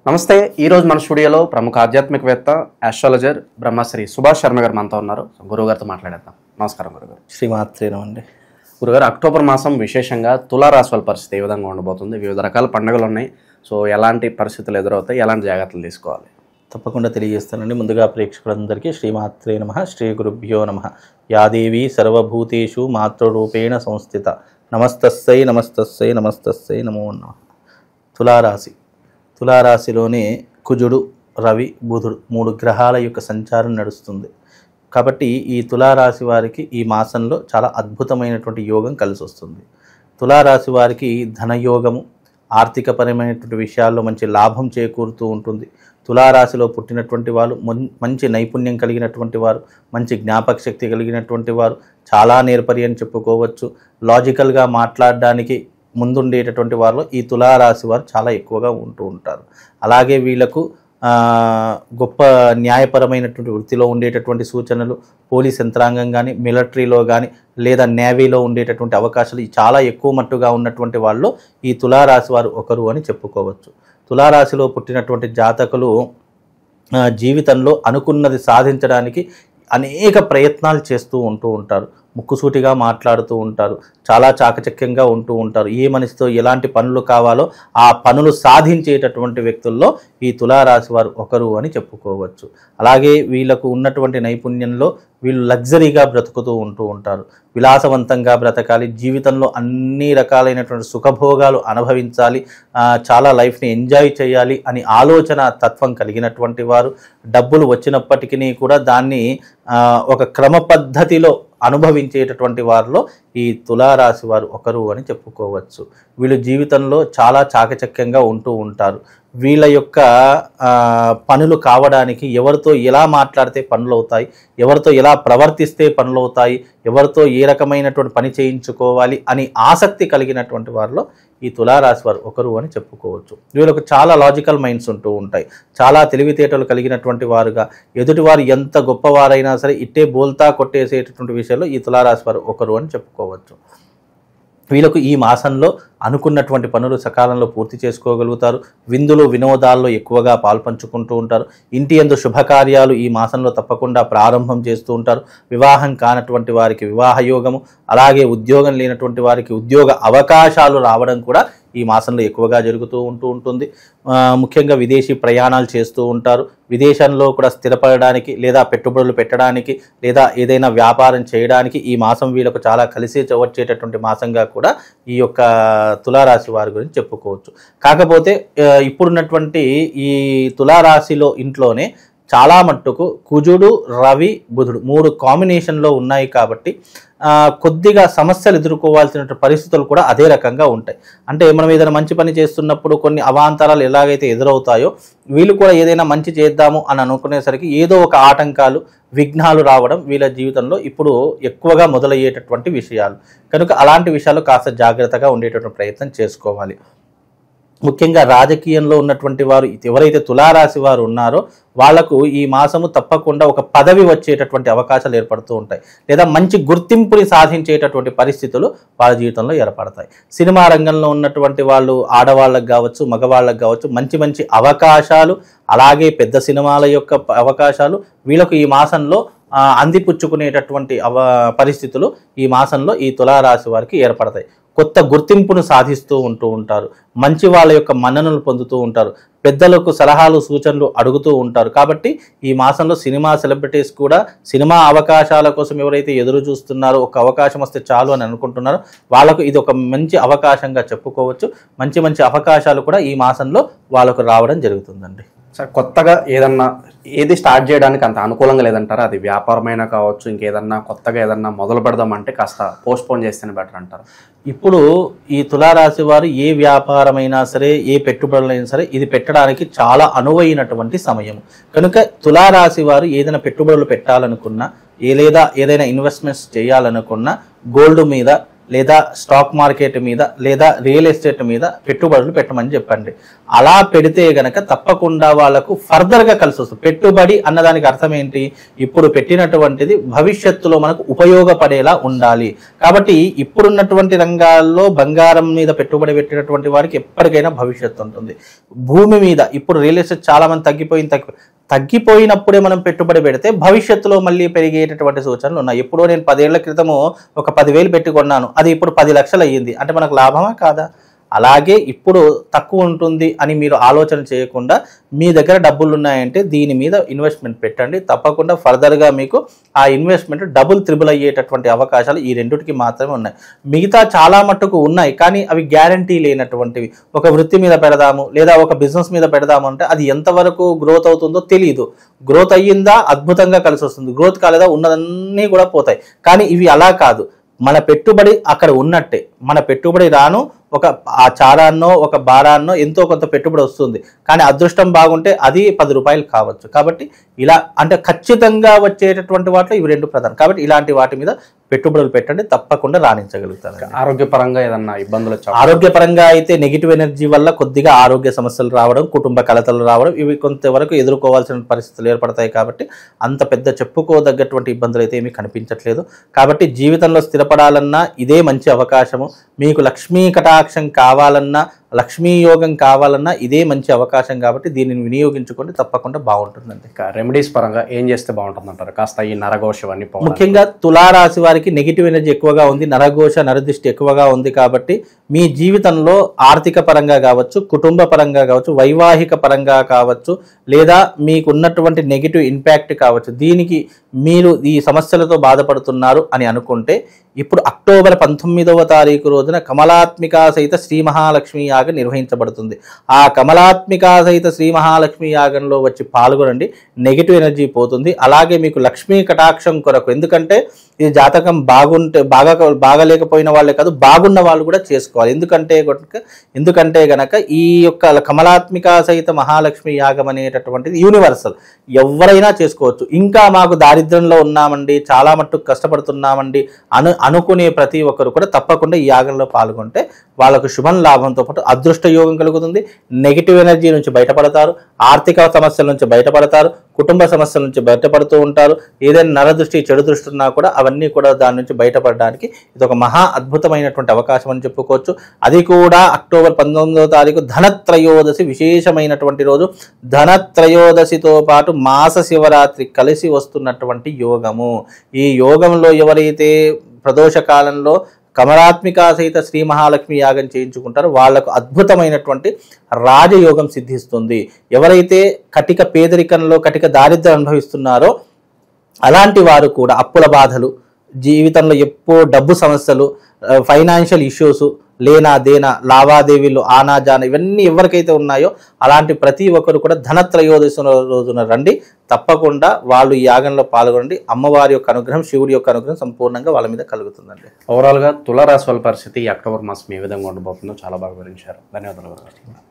నమస్తే. ఈరోజు మన స్టూడియోలో ప్రముఖ ఆధ్యాత్మికవేత్త ఆస్ట్రాలజర్ బ్రహ్మశ్రీ సుభాష్ శర్మ గారు మనతో ఉన్నారు. గురువుగారితో మాట్లాడేద్దాం. నమస్కారం గురుగారు. శ్రీమాత్రేనమండి. గురుగారు, అక్టోబర్ మాసం విశేషంగా తులారాశి వాళ్ళ పరిస్థితి ఏ విధంగా ఉండబోతుంది? వివిధ రకాల పండుగలు ఉన్నాయి. సో ఎలాంటి పరిస్థితులు ఎదురవుతాయి, ఎలాంటి జాగ్రత్తలు తీసుకోవాలి? తప్పకుండా తెలియజేస్తానండి. ముందుగా ప్రేక్షకులందరికీ శ్రీమాత్రే నమః, శ్రీ గురుభ్యో నమః. యాదేవి సర్వభూతేషు మాతృరూపేణ సంస్థిత నమస్తస్సై నమస్తస్సై నమస్తస్సై నమో నమః. తులారాశిలోనే కుజుడు, రవి, బుధుడు 3 గ్రహాల యొక్క సంచారం నడుస్తుంది. కాబట్టి ఈ తులారాశి వారికి ఈ మాసంలో చాలా అద్భుతమైనటువంటి యోగం కలిసి వస్తుంది. తులారాశి వారికి ధనయోగము, ఆర్థికపరమైనటువంటి విషయాల్లో మంచి లాభం చేకూరుతూ ఉంటుంది. తులారాశిలో పుట్టినటువంటి వాళ్ళు మంచి నైపుణ్యం కలిగినటువంటి వారు, మంచి జ్ఞాపక శక్తి కలిగినటువంటి వారు, చాలా నేర్పరి అని చెప్పుకోవచ్చు. లాజికల్గా మాట్లాడడానికి ముందుండేటటువంటి వారిలో ఈ తులారాశి వారు చాలా ఎక్కువగా ఉంటూ ఉంటారు. అలాగే వీళ్ళకు గొప్ప న్యాయపరమైనటువంటి వృత్తిలో ఉండేటటువంటి సూచనలు, పోలీస్ యంత్రాంగం కానీ, మిలిటరీలో కానీ, లేదా నేవీలో ఉండేటటువంటి అవకాశాలు చాలా ఎక్కువ మట్టుగా ఉన్నటువంటి వాళ్ళు ఈ తులారాశి వారు ఒకరు అని చెప్పుకోవచ్చు. తులారాశిలో పుట్టినటువంటి జాతకులు జీవితంలో అనుకున్నది సాధించడానికి అనేక ప్రయత్నాలు చేస్తూ ఉంటారు. ముక్కుసూటిగా మాట్లాడుతూ ఉంటారు. చాలా చాకచక్యంగా ఉంటూ ఉంటారు. ఏ మనిషితో ఎలాంటి పనులు కావాలో ఆ పనులు సాధించేటటువంటి వ్యక్తుల్లో ఈ తులారాశి వారు ఒకరు అని చెప్పుకోవచ్చు. అలాగే వీళ్ళకు ఉన్నటువంటి నైపుణ్యంలో వీళ్ళు లగ్జరీగా బ్రతుకుతూ ఉంటారు. విలాసవంతంగా బ్రతకాలి, జీవితంలో అన్ని రకాలైనటువంటి సుఖభోగాలు అనుభవించాలి, చాలా లైఫ్ని ఎంజాయ్ చేయాలి అని ఆలోచన తత్వం కలిగినటువంటి వారు. డబ్బులు వచ్చినప్పటికీ కూడా దాన్ని ఒక క్రమ పద్ధతిలో అనుభవించేటటువంటి వారిలో ఈ తులారాశి వారు ఒకరు అని చెప్పుకోవచ్చు. వీళ్ళు జీవితంలో చాలా చాకచక్యంగా ఉంటూ ఉంటారు. వీళ్ళ యొక్క పనులు కావడానికి ఎవరితో ఎలా మాట్లాడితే పనులు అవుతాయి, ఎవరితో ఎలా ప్రవర్తిస్తే పనులు అవుతాయి, ఎవరితో ఏ రకమైనటువంటి పని చేయించుకోవాలి అని ఆసక్తి కలిగినటువంటి వారిలో ఈ తులారాశి వారు ఒకరు అని చెప్పుకోవచ్చు. వీళ్ళకు చాలా లాజికల్ మైండ్స్ ఉంటూ ఉంటాయి. చాలా తెలివితేటలు కలిగినటువంటి వారుగా, ఎదుటివారు ఎంత గొప్పవారైనా సరే ఇట్టే బోల్తా కొట్టేసేటటువంటి విషయంలో ఈ తులారాశి వారు ఒకరు అని చెప్పుకోవచ్చు. వీళ్ళకు ఈ మాసంలో అనుకున్నటువంటి పనులు సకాలంలో పూర్తి చేసుకోగలుగుతారు. విందులు వినోదాల్లో ఎక్కువగా పాల్పంచుకుంటూ ఉంటారు. ఇంటి యందు శుభకార్యాలు ఈ మాసంలో తప్పకుండా ప్రారంభం చేస్తూ ఉంటారు. వివాహం కానటువంటి వారికి వివాహ యోగము, అలాగే ఉద్యోగం లేనటువంటి వారికి ఉద్యోగ అవకాశాలు రావడం కూడా ఈ మాసంలో ఎక్కువగా జరుగుతూ ఉంటుంది. ముఖ్యంగా విదేశీ ప్రయాణాలు చేస్తూ ఉంటారు. విదేశంలో కూడా స్థిరపడడానికి, లేదా పెట్టుబడులు పెట్టడానికి, లేదా ఏదైనా వ్యాపారం చేయడానికి ఈ మాసం వీళ్ళకు చాలా కలిసి వచ్చేటటువంటి మాసంగా కూడా ఈ యొక్క తులారాశి వారి గురించి చెప్పుకోవచ్చు. కాకపోతే ఇప్పుడున్నటువంటి ఈ తులారాశిలో ఇంట్లోనే చాలా మట్టుకు కుజుడు, రవి, బుధుడు 3 కాంబినేషన్లో ఉన్నాయి. కాబట్టి కొద్దిగా సమస్యలు ఎదుర్కోవాల్సిన పరిస్థితులు కూడా అదే రకంగా ఉంటాయి. అంటే మనం ఏదైనా మంచి పని చేస్తున్నప్పుడు కొన్ని అవాంతరాలు ఎలాగైతే ఎదురవుతాయో, వీళ్ళు కూడా ఏదైనా మంచి చేద్దాము అని అనుకునేసరికి ఏదో ఒక ఆటంకాలు, విఘ్నాలు రావడం వీళ్ళ జీవితంలో ఇప్పుడు ఎక్కువగా మొదలయ్యేటటువంటి విషయాలు. కనుక అలాంటి విషయాలు కాస్త జాగ్రత్తగా ఉండేటటువంటి ప్రయత్నం చేసుకోవాలి. ముఖ్యంగా రాజకీయంలో ఉన్నటువంటి వారు ఎవరైతే తులారాశి వారు ఉన్నారో వాళ్లకు ఈ మాసము తప్పకుండా ఒక పదవి వచ్చేటటువంటి అవకాశాలు ఏర్పడుతూ ఉంటాయి, లేదా మంచి గుర్తింపుని సాధించేటటువంటి పరిస్థితులు వాళ్ళ జీవితంలో ఏర్పడతాయి. సినిమా రంగంలో ఉన్నటువంటి వాళ్ళు, ఆడవాళ్ళకు కావచ్చు, మగవాళ్ళకు కావచ్చు, మంచి మంచి అవకాశాలు, అలాగే పెద్ద సినిమాల యొక్క అవకాశాలు వీళ్ళకు ఈ మాసంలో అందిపుచ్చుకునేటటువంటి పరిస్థితులు ఈ మాసంలో ఈ తులారాశి వారికి ఏర్పడతాయి. కొత్త గుర్తింపును సాధిస్తూ ఉంటారు. మంచి వాళ్ళ యొక్క మన్ననలు పొందుతూ ఉంటారు. పెద్దలకు సలహాలు, సూచనలు అడుగుతూ ఉంటారు. కాబట్టి ఈ మాసంలో సినిమా సెలబ్రిటీస్ కూడా సినిమా అవకాశాల కోసం ఎవరైతే ఎదురు చూస్తున్నారో, ఒక అవకాశం వస్తే చాలు అని అనుకుంటున్నారో వాళ్ళకు ఇది ఒక మంచి అవకాశంగా చెప్పుకోవచ్చు. మంచి మంచి అవకాశాలు కూడా ఈ మాసంలో వాళ్ళకు రావడం జరుగుతుందండి. సార్, కొత్తగా ఏది స్టార్ట్ చేయడానికి అంత అనుకూలంగా లేదంటారా? అది వ్యాపారమైనా కావచ్చు, ఇంకేదన్నా కొత్తగా ఏదన్నా మొదలు పెడదామంటే కాస్త పోస్ట్పోన్ చేస్తేనే బెటర్ అంటారు. ఇప్పుడు ఈ తులారాశి వారు ఏ వ్యాపారమైనా సరే, ఏ పెట్టుబడులైనా సరే ఇది పెట్టడానికి చాలా అనువైనటువంటి సమయం. కనుక తులారాశి వారు ఏదైనా పెట్టుబడులు పెట్టాలనుకున్నా, లేదా ఏదైనా ఇన్వెస్ట్మెంట్స్ చేయాలనుకున్నా గోల్డ్ మీద, లేదా స్టాక్ మార్కెట్ మీద లేదా రియల్ ఎస్టేట్ మీద పెట్టుబడులు పెట్టమని చెప్పండి. అలా పెడితే గనక తప్పకుండా వాళ్ళకు ఫర్దర్గా కలిసి వస్తుంది. పెట్టుబడి అన్నదానికి అర్థం ఏంటి? ఇప్పుడు పెట్టినటువంటిది భవిష్యత్తులో మనకు ఉపయోగపడేలా ఉండాలి. కాబట్టి ఇప్పుడున్నటువంటి రంగాల్లో బంగారం మీద పెట్టుబడి పెట్టినటువంటి వారికి ఎప్పటికైనా భవిష్యత్తు ఉంటుంది. భూమి మీద ఇప్పుడు రియల్ ఎస్టేట్ చాలా మంది తగ్గిపోయినప్పుడే మనం పెట్టుబడి పెడితే భవిష్యత్తులో మళ్ళీ పెరిగేటటువంటి సూచనలు ఉన్నాయి. ఎప్పుడో నేను 10 ఏళ్ల క్రితము ఒక 10,000 పెట్టి కొన్నాను, అది ఇప్పుడు 10 లక్షలు అయ్యింది అంటే మనకు లాభమా కాదా? అలాగే ఇప్పుడు తక్కువ ఉంటుంది అని మీరు ఆలోచన చేయకుండా మీ దగ్గర డబ్బులు ఉన్నాయంటే దీని మీద ఇన్వెస్ట్మెంట్ పెట్టండి. తప్పకుండా ఫర్దర్గా మీకు ఆ ఇన్వెస్ట్మెంట్ డబుల్ త్రిబుల్ అయ్యేటటువంటి అవకాశాలు ఈ రెండిటికి మాత్రమే ఉన్నాయి. మిగతా చాలా మట్టుకు ఉన్నాయి కానీ అవి గ్యారంటీ లేనటువంటివి. ఒక వృత్తి మీద పెడదాము లేదా ఒక బిజినెస్ మీద పెడదాము అంటే అది ఎంతవరకు గ్రోత్ అవుతుందో తెలియదు. గ్రోత్ అయ్యిందా అద్భుతంగా కలిసి వస్తుంది, గ్రోత్ కాలేదా ఉన్నదన్నీ కూడా పోతాయి. కానీ ఇవి అలా కాదు. మన పెట్టుబడి అక్కడ ఉన్నట్టే, మన పెట్టుబడి రాను ఒక ఆ చారాన్నో ఒక బారాన్నో ఎంతో కొంత పెట్టుబడి వస్తుంది. కానీ అదృష్టం బాగుంటే అది 10 రూపాయలు కావచ్చు. కాబట్టి ఇలా అంటే ఖచ్చితంగా వచ్చేటటువంటి వాటిలో ఇవి రెండు ప్రధానం. కాబట్టి ఇలాంటి వాటి మీద పెట్టుబడులు పెట్టండి, తప్పకుండా రాణించగలుగుతారు. ఆరోగ్యపరంగా ఏదన్నా ఇబ్బందులు వచ్చా? ఆరోగ్యపరంగా అయితే నెగిటివ్ ఎనర్జీ వల్ల కొద్దిగా ఆరోగ్య సమస్యలు రావడం, కుటుంబ కలతలు రావడం ఇవి కొంతవరకు ఎదుర్కోవాల్సిన పరిస్థితులు ఏర్పడతాయి. కాబట్టి అంత పెద్ద చెప్పుకోదగ్గటువంటి ఇబ్బందులు అయితే ఏమీ కనిపించట్లేదు. కాబట్టి జీవితంలో స్థిరపడాలన్నా ఇదే మంచి అవకాశము. మీకు లక్ష్మీ కటాక్షం కావాలన్నా, లక్ష్మీ యోగం కావాలన్నా ఇదే మంచి అవకాశం. కాబట్టి దీనిని వినియోగించుకోండి, తప్పకుండా బాగుంటుందండి. రెమెడీస్ పరంగా ఏం చేస్తే బాగుంటుంది అంటారు? కాస్త ఈ నరఘోష ఇవన్నీ ముఖ్యంగా తులారాశి వారికి నెగిటివ్ ఎనర్జీ ఎక్కువగా ఉంది, నరఘోష నరదృష్టి ఎక్కువగా ఉంది. కాబట్టి మీ జీవితంలో ఆర్థిక పరంగా కావచ్చు, కుటుంబ పరంగా కావచ్చు, వైవాహిక పరంగా కావచ్చు, లేదా మీకు ఉన్నటువంటి నెగిటివ్ ఇంపాక్ట్ కావచ్చు, దీనికి మీరు ఈ సమస్యలతో బాధపడుతున్నారు అని అనుకుంటే ఇప్పుడు అక్టోబర్ 19వ తారీఖు రోజున కమలాత్మికా సహిత శ్రీ మహాలక్ష్మి యాగం నిర్వహించబడుతుంది. ఆ కమలాత్మికా సహిత శ్రీ మహాలక్ష్మి యాగంలో వచ్చి పాల్గొనండి, నెగిటివ్ ఎనర్జీ పోతుంది. అలాగే మీకు లక్ష్మీ కటాక్షం కొరకు, ఎందుకంటే ఇది జాతకం బాగలేకపోయిన వాళ్ళే కాదు, బాగున్న వాళ్ళు కూడా చేసుకోవాలి. ఎందుకంటే గనక ఈ యొక్క కమలాత్మికా సహిత మహాలక్ష్మి యాగం అనేటటువంటిది యూనివర్సల్, ఎవరైనా చేసుకోవచ్చు. ఇంకా మాకు దారిద్ర్యంలో ఉన్నామండి, చాలా మట్టుకు కష్టపడుతున్నామండి అనుకునే ప్రతి ఒక్కరు కూడా తప్పకుండా ఈ యాగంలో పాల్గొంటే వాళ్ళకు శుభం లాభంతో పాటు అదృష్ట యోగం కలుగుతుంది. నెగిటివ్ ఎనర్జీ నుంచి బయటపడతారు, ఆర్థిక సమస్యల నుంచి బయటపడతారు, కుటుంబ సమస్యల నుంచి బయటపడుతూ ఉంటారు. ఏదైనా నరదృష్టి చెడు దృష్టి ఉన్నా కూడా అవన్నీ కూడా దాని నుంచి బయటపడడానికి ఇది ఒక మహా అద్భుతమైనటువంటి అవకాశం అని చెప్పుకోవచ్చు. అది కూడా అక్టోబర్ 19వ తారీఖు ధనత్రయోదశి, విశేషమైనటువంటి రోజు. ధనత్రయోదశితో పాటు మాస శివరాత్రి కలిసి వస్తున్నటువంటి యోగము. ఈ యోగంలో ఎవరైతే ప్రదోష కాలంలో కమలాత్మికా సహిత శ్రీ మహాలక్ష్మి యాగం చేయించుకుంటారో వాళ్లకు అద్భుతమైనటువంటి రాజయోగం సిద్ధిస్తుంది. ఎవరైతే కటిక పేదరికంలో కటిక దారిద్ర్యం అనుభవిస్తున్నారో అలాంటి వారు కూడా అప్పుల బాధలు, జీవితంలో ఎప్పుడూ డబ్బు సమస్యలు, ఫైనాన్షియల్ ఇష్యూస్, లేనా దేనా లావాదేవీలు, ఆనాజాన ఇవన్నీ ఎవరికైతే ఉన్నాయో అలాంటి ప్రతి ఒక్కరు కూడా ధనత్రయోదశి రోజున రండి. తప్పకుండా వాళ్ళు ఈ యాగంలో పాల్గొనండి. అమ్మవారి యొక్క అనుగ్రహం, శివుడి యొక్క అనుగ్రహం సంపూర్ణంగా వాళ్ళ మీద కలుగుతుందండి. ఓవరాల్గా తులారాశి వాళ్ళ పరిస్థితి ఈ అక్టోబర్ మాసం ఏ విధంగా ఉండబోతుందో చాలా బాగా వివరించారు. ధన్యవాదాలు.